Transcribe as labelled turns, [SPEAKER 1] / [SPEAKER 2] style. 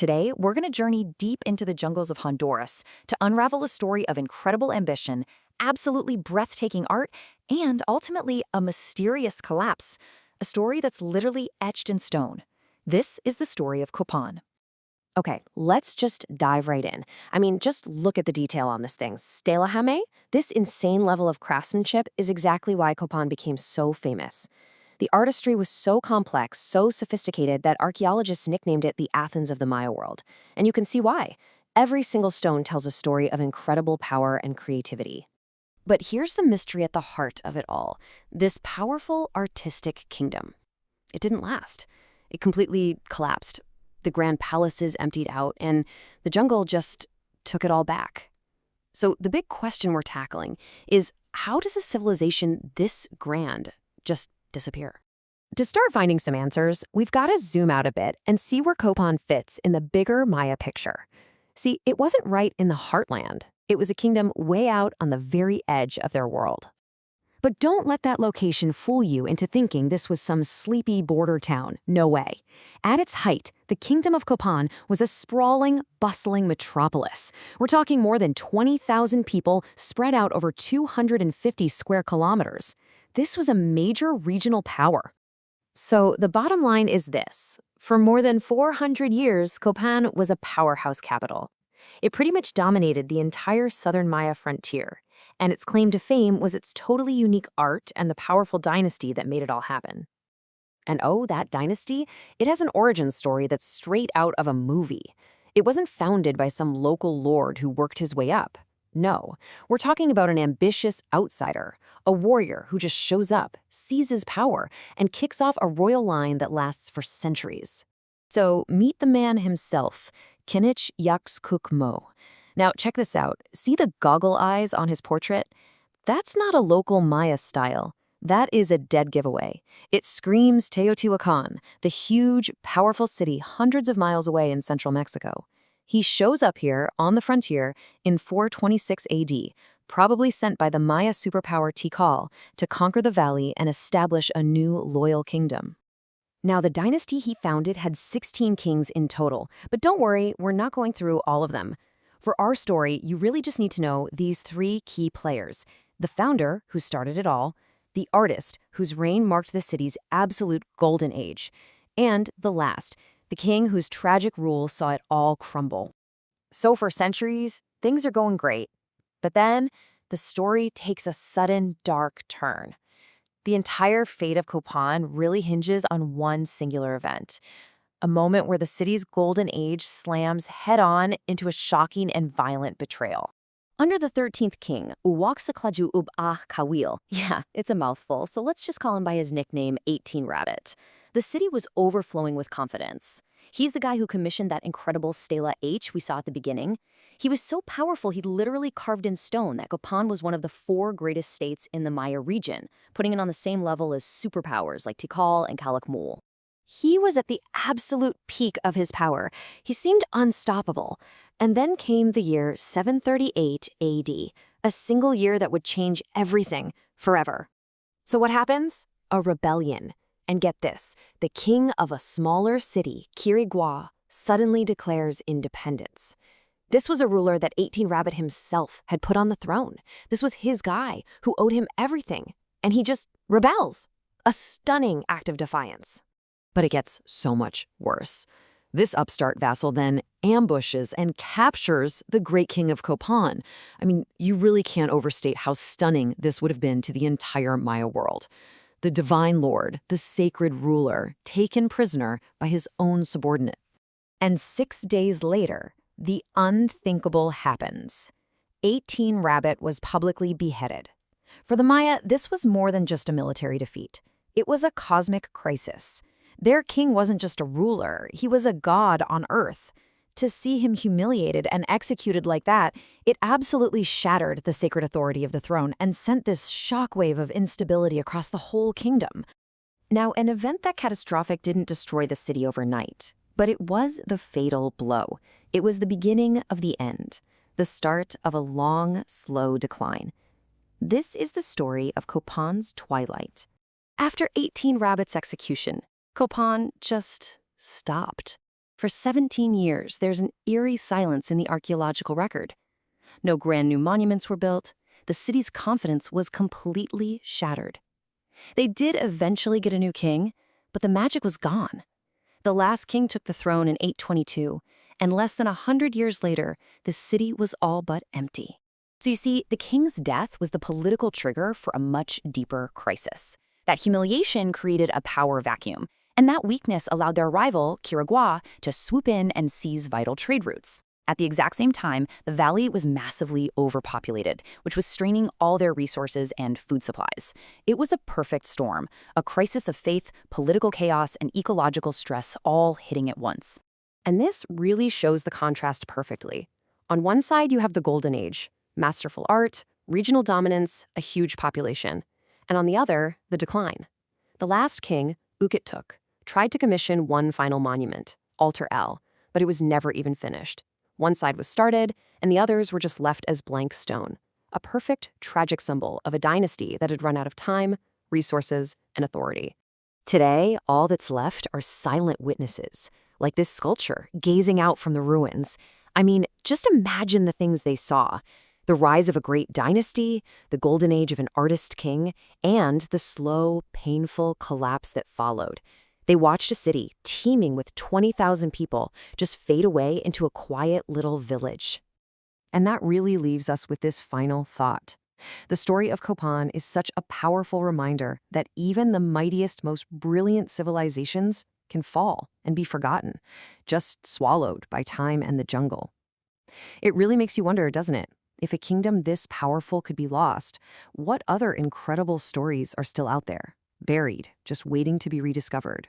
[SPEAKER 1] Today, we're going to journey deep into the jungles of Honduras to unravel a story of incredible ambition, absolutely breathtaking art, and ultimately a mysterious collapse. A story that's literally etched in stone. This is the story of Copán.
[SPEAKER 2] Okay, let's just dive right in. Just look at the detail on this thing. Stela Hame, this insane level of craftsmanship is exactly why Copán became so famous. The artistry was so complex, so sophisticated that archaeologists nicknamed it the Athens of the Maya world. And you can see why. Every single stone tells a story of incredible power and creativity. But here's the mystery at the heart of it all. This powerful artistic kingdom. It didn't last. It completely collapsed. The grand palaces emptied out, and the jungle just took it all back. So the big question we're tackling is, how does a civilization this grand just disappear? To start finding some answers, we've got to zoom out a bit and see where Copán fits in the bigger Maya picture. See, it wasn't right in the heartland. It was a kingdom way out on the very edge of their world. But don't let that location fool you into thinking this was some sleepy border town. No way. At its height, the Kingdom of Copán was a sprawling, bustling metropolis. We're talking more than 20,000 people spread out over 250 square kilometers. This was a major regional power. So the bottom line is this. For more than 400 years, Copán was a powerhouse capital. It pretty much dominated the entire southern Maya frontier. And its claim to fame was its totally unique art and the powerful dynasty that made it all happen. And oh, that dynasty, it has an origin story that's straight out of a movie. It wasn't founded by some local lord who worked his way up. No, we're talking about an ambitious outsider, a warrior who just shows up, seizes power, and kicks off a royal line that lasts for centuries. So meet the man himself, Kinich Yaxkukmo. Now, check this out. See the goggle eyes on his portrait? That's not a local Maya style. That is a dead giveaway. It screams Teotihuacan, the huge, powerful city hundreds of miles away in central Mexico. He shows up here on the frontier in 426 AD, probably sent by the Maya superpower Tikal to conquer the valley and establish a new loyal kingdom. Now, the dynasty he founded had 16 kings in total, but don't worry, we're not going through all of them. For our story, you really just need to know these three key players: the founder, who started it all, the artist, whose reign marked the city's absolute golden age, and the last, the king whose tragic rule saw it all crumble. So for centuries, things are going great. But then, the story takes a sudden dark turn. The entire fate of Copán really hinges on one singular event. A moment where the city's golden age slams head-on into a shocking and violent betrayal. Under the 13th king, Uaxaclajuun Ub'aah K'awiil, yeah, it's a mouthful, so let's just call him by his nickname 18 Rabbit, the city was overflowing with confidence. He's the guy who commissioned that incredible Stela H we saw at the beginning. He was so powerful he literally carved in stone that Copán was one of the 4 greatest states in the Maya region, putting it on the same level as superpowers like Tikal and Calakmul. He was at the absolute peak of his power. He seemed unstoppable. And then came the year 738 AD, a single year that would change everything forever. So what happens? A rebellion. And get this, the king of a smaller city, Quiriguá, suddenly declares independence. This was a ruler that 18 Rabbit himself had put on the throne. This was his guy who owed him everything. And he just rebels. A stunning act of defiance. But it gets so much worse. This upstart vassal then ambushes and captures the great king of Copán. You really can't overstate how stunning this would have been to the entire Maya world. The divine lord, the sacred ruler, taken prisoner by his own subordinate. And 6 days later, the unthinkable happens. 18 Rabbit was publicly beheaded. For the Maya, this was more than just a military defeat. It was a cosmic crisis. Their king wasn't just a ruler, he was a god on earth. To see him humiliated and executed like that, it absolutely shattered the sacred authority of the throne and sent this shockwave of instability across the whole kingdom. Now, an event that catastrophic didn't destroy the city overnight, but it was the fatal blow. It was the beginning of the end, the start of a long, slow decline. This is the story of Copán's twilight. After 18 Rabbit's execution, Copán just stopped.
[SPEAKER 1] For 17 years, there's an eerie silence in the archaeological record. No grand new monuments were built. The city's confidence was completely shattered. They did eventually get a new king, but the magic was gone. The last king took the throne in 822, and less than 100 years later, the city was all but empty. So you see, the king's death was the political trigger for a much deeper crisis. That humiliation created a power vacuum, and that weakness allowed their rival, Quiriguá, to swoop in and seize vital trade routes. At the exact same time, the valley was massively overpopulated, which was straining all their resources and food supplies. It was a perfect storm, a crisis of faith, political chaos, and ecological stress all hitting at once.
[SPEAKER 2] And this really shows the contrast perfectly. On one side, you have the Golden Age, masterful art, regional dominance, a huge population. And on the other, the decline. The last king, Uaxaclajuun, tried to commission one final monument, Altar L, but it was never even finished. One side was started, and the others were just left as blank stone, a perfect, tragic symbol of a dynasty that had run out of time, resources, and authority.
[SPEAKER 1] Today, all that's left are silent witnesses, like this sculpture, gazing out from the ruins. I mean, just imagine the things they saw. The rise of a great dynasty, the golden age of an artist king, and the slow, painful collapse that followed. They watched a city teeming with 20,000 people just fade away into a quiet little village.
[SPEAKER 2] And that really leaves us with this final thought. The story of Copán is such a powerful reminder that even the mightiest, most brilliant civilizations can fall and be forgotten, just swallowed by time and the jungle. It really makes you wonder, doesn't it? If a kingdom this powerful could be lost, what other incredible stories are still out there, buried, just waiting to be rediscovered?